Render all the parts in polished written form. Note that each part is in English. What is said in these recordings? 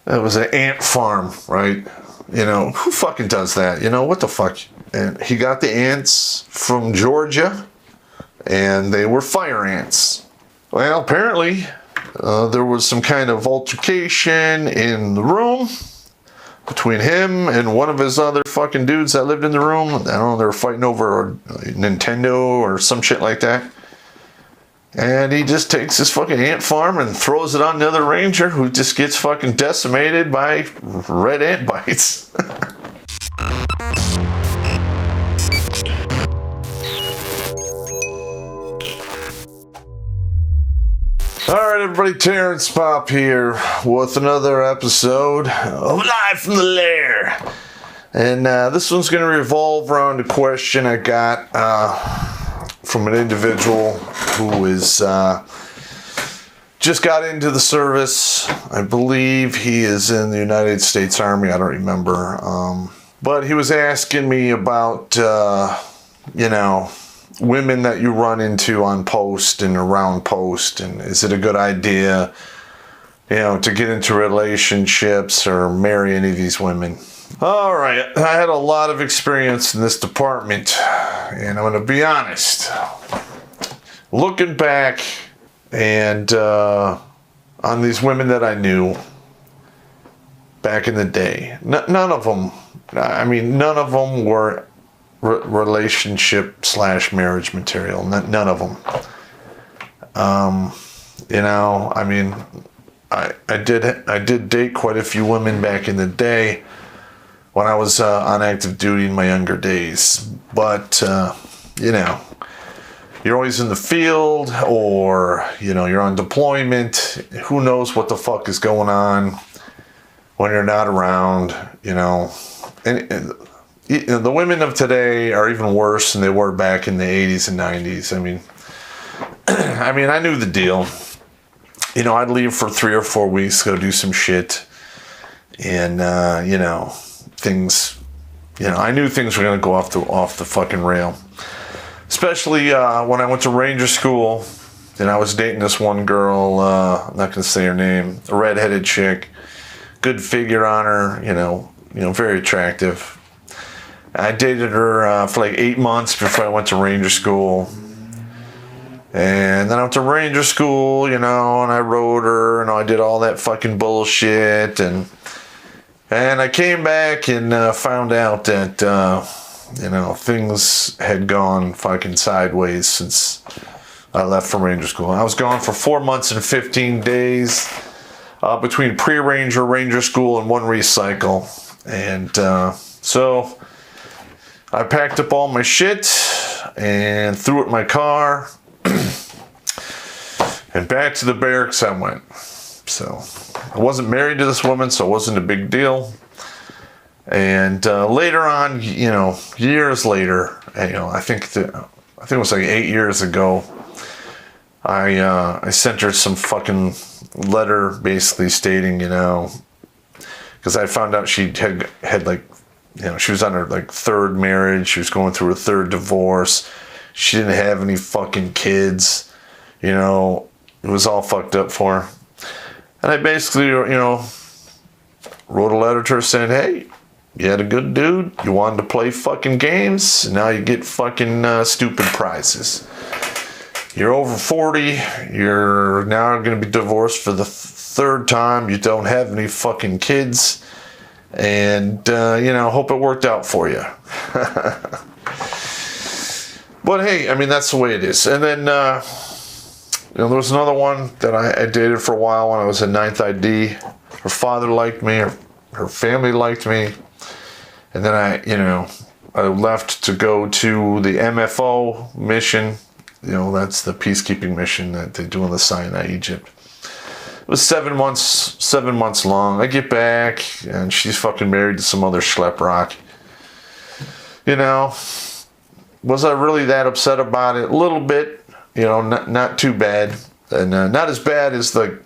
It was an ant farm, right? You know, who fucking does that? You know, what the fuck? And he got the ants from Georgia, and they were fire ants. Well, apparently, there was some kind of altercation in the room between him and one of his other fucking dudes that lived in the room. I don't know, they were fighting over a Nintendo or some shit like that. And he just takes his fucking ant farm and throws it on the other ranger, who just gets fucking decimated by red ant bites. Alright everybody, Terrence Popp here with another episode of Live from the Lair. And this one's going to revolve around a question I got from an individual who is just got into the service. I believe he is in the United States Army. I don't remember. But he was asking me about, women that you run into on post and around post, and is it a good idea, to get into relationships or marry any of these women? All right, I had a lot of experience in this department, and I'm going to be honest. Looking back and on these women that I knew back in the day, none of them were relationship / marriage material. None of them. I did date quite a few women back in the day when I was on active duty in my younger days. But you're always in the field, or you're on deployment. Who knows what the fuck is going on when you're not around? And the women of today are even worse than they were back in the 80s and 90s. I knew the deal. I'd leave for 3 or 4 weeks, go do some shit. And, things, I knew things were going to go off the fucking rail. Especially when I went to Ranger School, and I was dating this one girl, I'm not going to say her name, a redheaded chick, good figure on her, very attractive. I dated her for like 8 months before I went to Ranger School. And then I went to Ranger School, and I rode her, and I did all that fucking bullshit. And I came back and found out that, things had gone fucking sideways since I left from Ranger School. I was gone for 4 months and 15 days between pre-Ranger, Ranger School, and one recycle. And so I packed up all my shit and threw it in my car, and back to the barracks I went. So I wasn't married to this woman, so it wasn't a big deal. And later on, years later, I think it was like 8 years ago, I sent her some fucking letter basically stating, because I found out she had like, she was on her like 3rd marriage. She was going through her 3rd divorce. She didn't have any fucking kids. It was all fucked up for her. And I basically, wrote a letter to her saying, hey, you had a good dude. You wanted to play fucking games. And now you get fucking stupid prizes. You're over 40. You're now going to be divorced for the 3rd time. You don't have any fucking kids. And, hope it worked out for you. But hey, that's the way it is. And then, there was another one that I dated for a while when I was in 9th ID. Her father liked me. Her family liked me. And then I left to go to the MFO mission. That's the peacekeeping mission that they do in the Sinai, Egypt. It was 7 months long. I get back, and she's fucking married to some other schlep rock. Was I really that upset about it? A little bit. Not too bad. And not as bad as the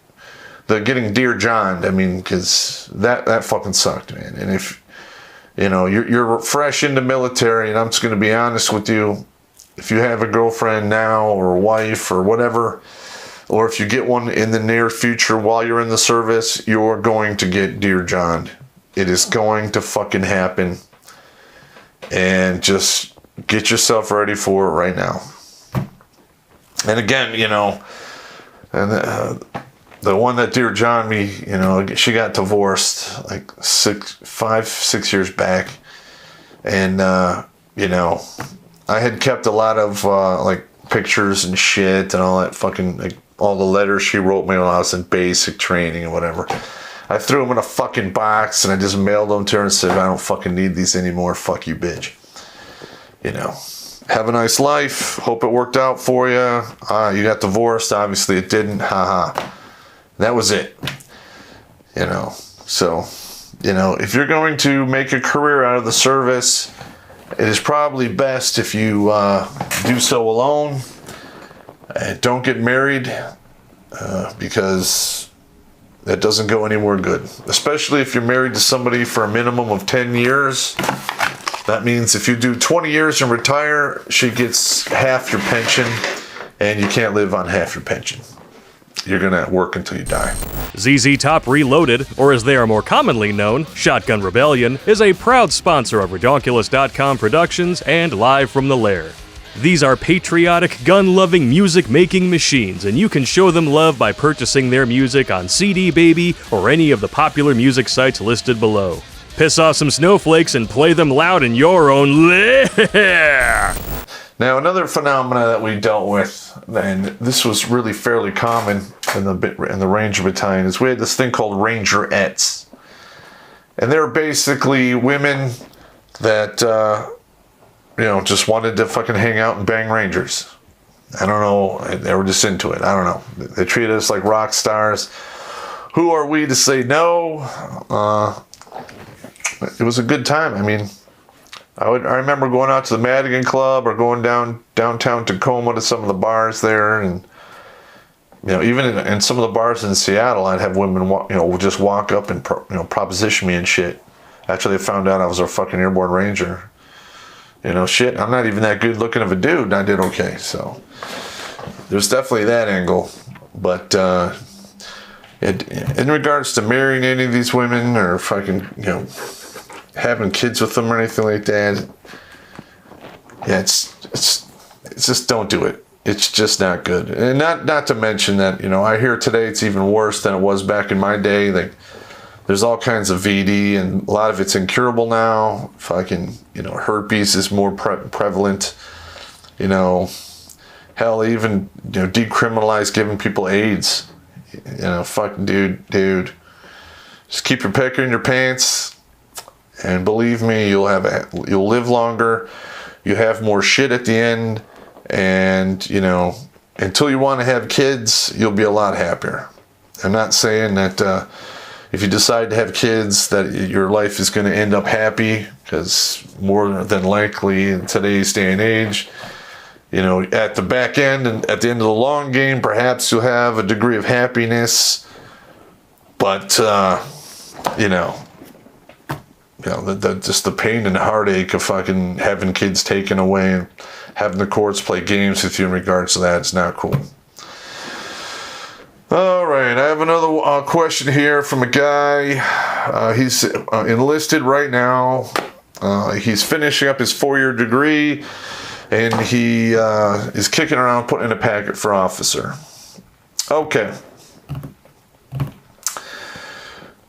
getting Dear John. Because that fucking sucked, man. And if, you're fresh in the military, and I'm just going to be honest with you, if you have a girlfriend now or a wife or whatever, or if you get one in the near future while you're in the service, you're going to get Dear John. It is going to fucking happen. And just get yourself ready for it right now. And again, and the one that Dear John me, she got divorced like 5-6 years back. And, I had kept a lot of pictures and shit and all that fucking, all the letters she wrote me when I was in basic training and whatever. I threw them in a fucking box and I just mailed them to her and said, I don't fucking need these anymore. Fuck you, bitch. Have a nice life. Hope it worked out for you. You got divorced. Obviously it didn't. Haha. That was it. So, if you're going to make a career out of the service, it is probably best if you do so alone. Don't get married because that doesn't go anywhere good. Especially if you're married to somebody for a minimum of 10 years. That means if you do 20 years and retire, she gets half your pension, and you can't live on half your pension. You're going to work until you die. ZZ Top Reloaded, or as they are more commonly known, Shotgun Rebellion, is a proud sponsor of Redonkulous.com Productions and Live from the Lair. These are patriotic, gun-loving music-making machines, and you can show them love by purchasing their music on CD Baby or any of the popular music sites listed below. Piss off some snowflakes and play them loud in your own lair! Now, another phenomena that we dealt with, and this was really fairly common in the Ranger Battalion, is we had this thing called Rangerettes. And they're basically women that, just wanted to fucking hang out and bang Rangers. I don't know. They were just into it. I don't know. They treated us like rock stars. Who are we to say no? It was a good time. I mean, I remember going out to the Madigan Club or going downtown Tacoma to some of the bars there, and even in some of the bars in Seattle, I'd have women just walk up and proposition me and shit after they found out I was a fucking airborne ranger. Shit, I'm not even that good looking of a dude, and I did okay. So there's definitely that angle, but in regards to marrying any of these women or fucking having kids with them or anything like that, it's just don't do it. It's just not good. And not to mention that I hear today it's even worse than it was back in my day. Like, there's all kinds of VD and a lot of it's incurable now. Fucking herpes is more prevalent. Hell, even decriminalize giving people AIDS. Fucking dude, just keep your pecker in your pants. And believe me, you'll live longer. You have more shit at the end, and until you want to have kids, you'll be a lot happier. I'm not saying that if you decide to have kids that your life is going to end up happy, because more than likely in today's day and age, at the back end and at the end of the long game, perhaps you'll have a degree of happiness, but just the pain and heartache of fucking having kids taken away and having the courts play games with you in regards to that is not cool. All right, I have another question here from a guy. He's enlisted right now. He's finishing up his 4-year degree, and he is kicking around putting in a packet for officer. Okay.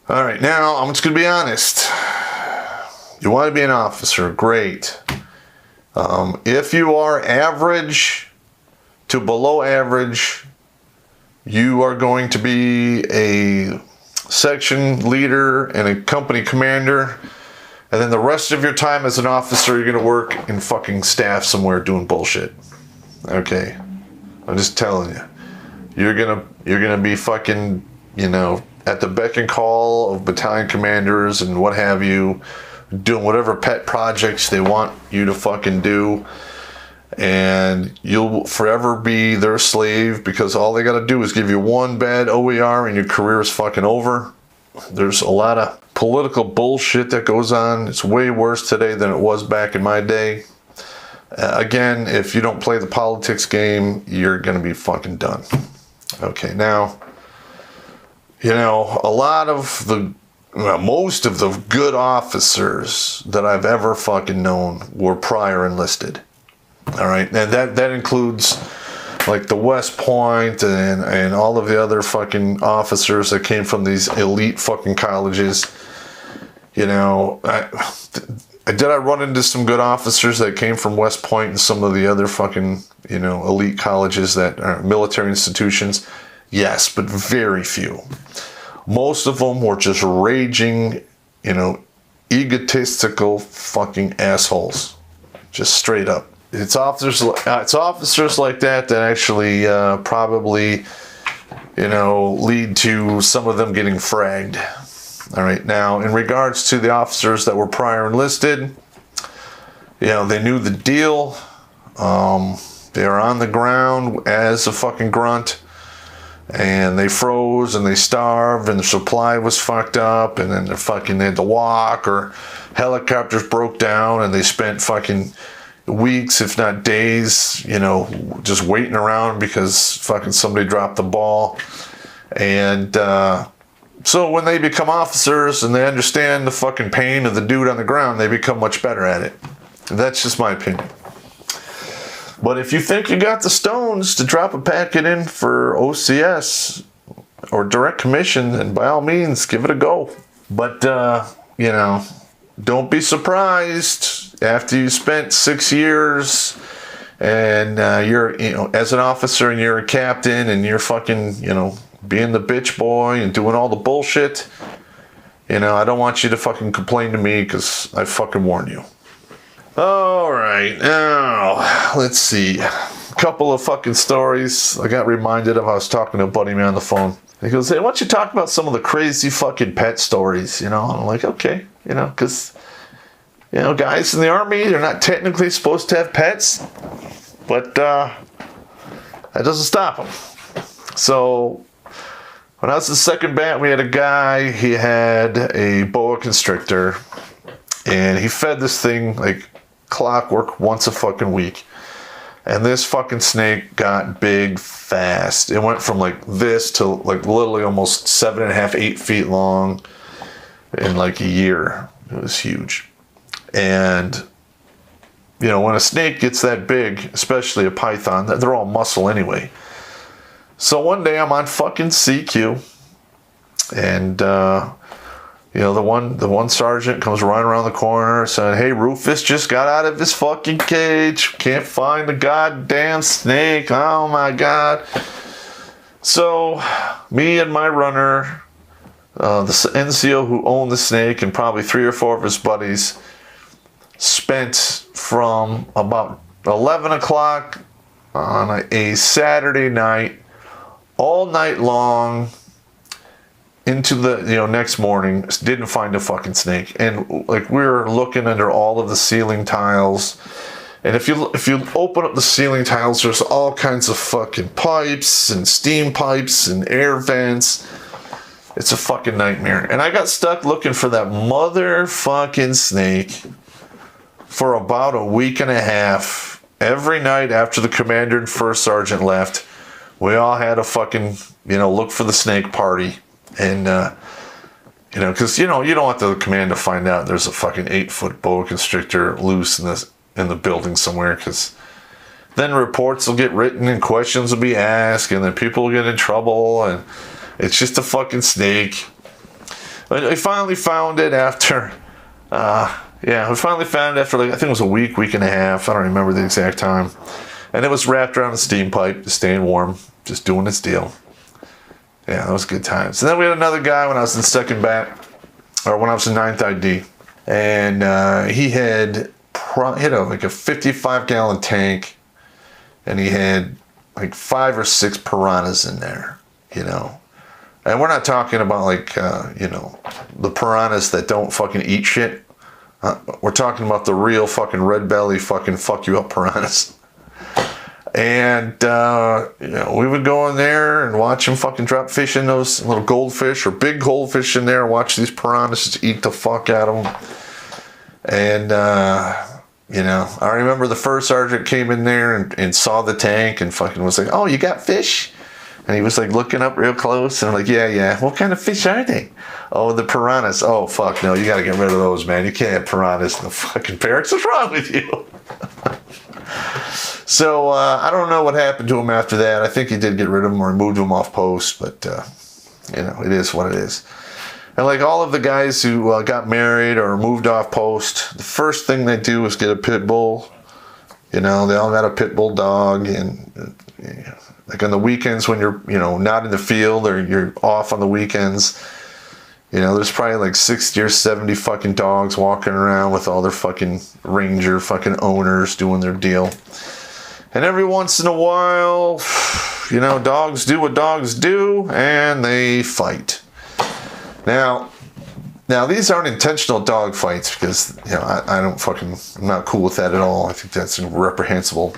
All right, now I'm just going to be honest. You want to be an officer, great. If you are average to below average, you are going to be a section leader and a company commander, and then the rest of your time as an officer, you're going to work in fucking staff somewhere doing bullshit. Okay, I'm just telling you, you're gonna be fucking, at the beck and call of battalion commanders and what have you, doing whatever pet projects they want you to fucking do, and you'll forever be their slave because all they got to do is give you one bad OER and your career is fucking over. There's a lot of political bullshit that goes on. It's way worse today than it was back in my day. Again, if you don't play the politics game, you're gonna be fucking done. Okay, now, most of the good officers that I've ever fucking known were prior enlisted. All right, and that includes like the West Point and all of the other fucking officers that came from these elite fucking colleges. Did I run into some good officers that came from West Point and some of the other fucking, elite colleges that are military institutions? Yes, but very few. Most of them were just raging, egotistical fucking assholes. Just straight up. It's officers like that actually probably, lead to some of them getting fragged. All right. Now, in regards to the officers that were prior enlisted, they knew the deal. They were on the ground as a fucking grunt. And they froze and they starved and the supply was fucked up and then they had to walk, or helicopters broke down and they spent fucking weeks, if not days, just waiting around because fucking somebody dropped the ball. And so when they become officers and they understand the fucking pain of the dude on the ground, they become much better at it. That's just my opinion. But if you think you got the stones to drop a packet in for OCS or direct commission, then by all means, give it a go. But, don't be surprised after you spent 6 years and you're, as an officer and you're a captain and you're fucking, being the bitch boy and doing all the bullshit. I don't want you to fucking complain to me because I fucking warned you. All right, now, let's see. A couple of fucking stories. I got reminded of, I was talking to a buddy of mine on the phone. He goes, hey, why don't you talk about some of the crazy fucking pet stories, And I'm like, okay, because, guys in the Army, they're not technically supposed to have pets, but that doesn't stop them. So, when I was in second bat, we had a guy, he had a boa constrictor, and he fed this thing like clockwork once a fucking week. And this fucking snake got big fast. It went from like this to like literally almost 7.5, 8 feet long in like a year. It was huge. And, when a snake gets that big, especially a python, they're all muscle anyway. So one day I'm on fucking CQ and, the one sergeant comes running around the corner saying, hey, Rufus just got out of his fucking cage. Can't find the goddamn snake. Oh, my God. So me and my runner, the NCO who owned the snake, and probably 3 or 4 of his buddies spent from about 11 o'clock on a Saturday night, all night long, into the next morning, didn't find a fucking snake. And like we were looking under all of the ceiling tiles, and if you open up the ceiling tiles, there's all kinds of fucking pipes and steam pipes and air vents. It's a fucking nightmare. And I got stuck looking for that motherfucking snake for about a week and a half. Every night after the commander and first sergeant left, we all had a fucking look for the snake party. And, because, you don't want the command to find out there's a fucking 8-foot boa constrictor loose in the building somewhere, because then reports will get written and questions will be asked and then people will get in trouble and it's just a fucking snake. I finally found it after, like, I think it was a week and a half. I don't remember the exact time. And it was wrapped around a steam pipe, just staying warm, just doing its deal. Yeah, that was good times. And then we had another guy when I was in second bat, or when I was in 9th ID. And he had like a 55-gallon tank, and he had like 5 or 6 piranhas in there, And we're not talking about like, the piranhas that don't fucking eat shit. We're talking about the real fucking red belly fucking fuck you up piranhas. And, we would go in there and watch them fucking drop fish in those little goldfish or big goldfish in there and watch these piranhas just eat the fuck out of them. And, I remember the first sergeant came in there and saw the tank and fucking was like, oh, you got fish? And he was like looking up real close, and I'm like, yeah. What kind of fish are they? Oh, the piranhas. Oh, fuck, no, you gotta get rid of those, man. You can't have piranhas in the fucking barracks. What's wrong with you? So, I don't know what happened to him after that. I think he did get rid of him or moved him off post, but, it is what it is. And like all of the guys who got married or moved off post, the first thing they do is get a pit bull. They all got a pit bull dog, and like on the weekends when you're, not in the field or you're off on the weekends, there's probably like 60 or 70 fucking dogs walking around with all their fucking ranger fucking owners doing their deal. And every once in a while, dogs do what dogs do, and they fight. Now these aren't intentional dog fights because, I'm not cool with that at all. I think that's reprehensible.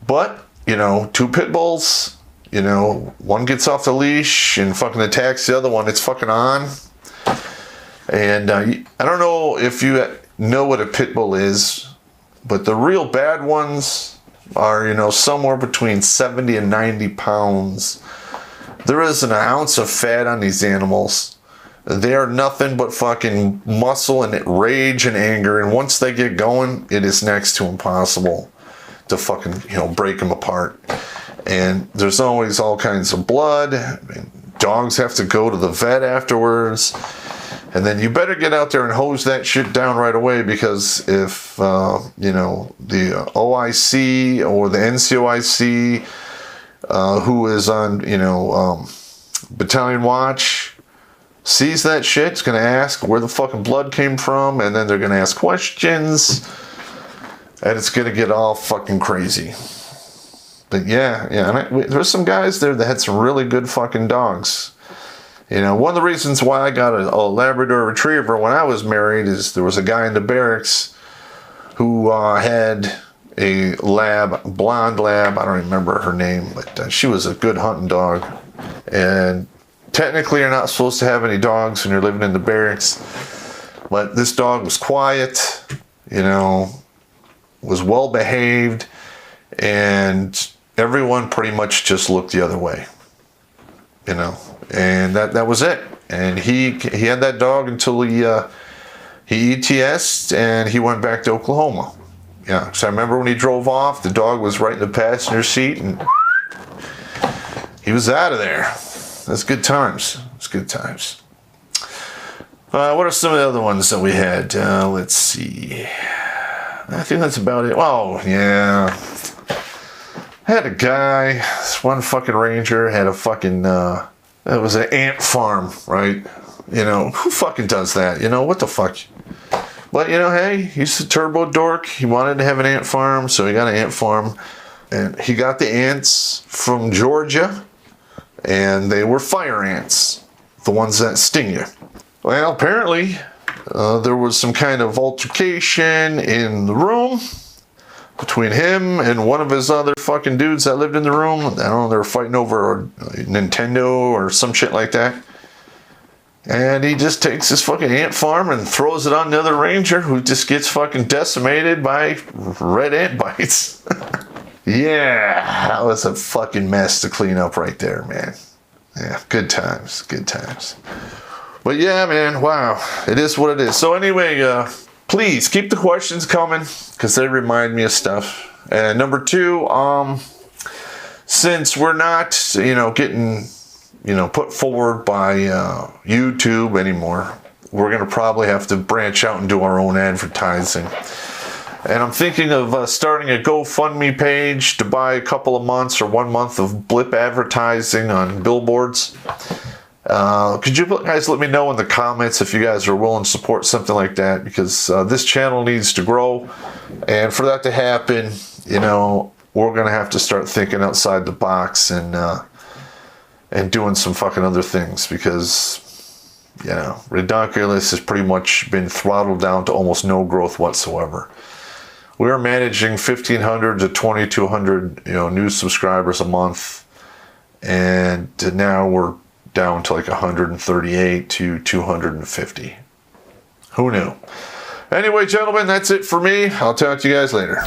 But, 2 pit bulls, one gets off the leash and fucking attacks the other one. It's fucking on. And I don't know if you know what a pit bull is, but the real bad ones are, somewhere between 70 and 90 pounds. There isn't an ounce of fat on these animals. They are nothing but fucking muscle and rage and anger. And once they get going, it is next to impossible to fucking, break them apart. And there's always all kinds of blood. Dogs have to go to the vet afterwards. And then you better get out there and hose that shit down right away, because if, the OIC or the NCOIC, who is on, battalion watch, sees that shit, it's going to ask where the fucking blood came from, and then they're going to ask questions, and it's going to get all fucking crazy. But yeah, and there's some guys there that had some really good fucking dogs. One of the reasons why I got a Labrador Retriever when I was married is there was a guy in the barracks who had a blonde lab. I don't remember her name, but she was a good hunting dog. And technically you're not supposed to have any dogs when you're living in the barracks. But this dog was quiet, was well behaved, and everyone pretty much just looked the other way. And that was it. And he had that dog until he ETS'd and he went back to Oklahoma. Yeah, so I remember when he drove off, the dog was right in the passenger seat and he was out of there. That's good times. It's good times. What are some of the other ones that we had? Let's see. I think that's about it. Oh, yeah. I had a guy, this one fucking ranger had a fucking, it was an ant farm, right? Who fucking does that? What the fuck? But, hey, he's a turbo dork. He wanted to have an ant farm, so he got an ant farm. And he got the ants from Georgia, and they were fire ants, the ones that sting you. Well, apparently, there was some kind of altercation in the room between him and one of his other fucking dudes that lived in the room. I don't know, they were fighting over a Nintendo or some shit like that. And he just takes his fucking ant farm and throws it on the other ranger, who just gets fucking decimated by red ant bites. Yeah, that was a fucking mess to clean up right there, man. Yeah, good times. But yeah, man, wow, it is what it is. So anyway, please keep the questions coming, because they remind me of stuff. And number 2, since we're not, getting, put forward by YouTube anymore, we're going to probably have to branch out and do our own advertising. And I'm thinking of starting a GoFundMe page to buy a couple of months or 1 month of blip advertising on billboards. Could you guys let me know in the comments if you guys are willing to support something like that, because this channel needs to grow, and for that to happen, we're gonna have to start thinking outside the box and doing some fucking other things, because Redonkulous has pretty much been throttled down to almost no growth whatsoever. We're managing 1,500 to 2,200 new subscribers a month, and now we're down to like 138 to 250. Who knew? Anyway, gentlemen, that's it for me. I'll talk to you guys later.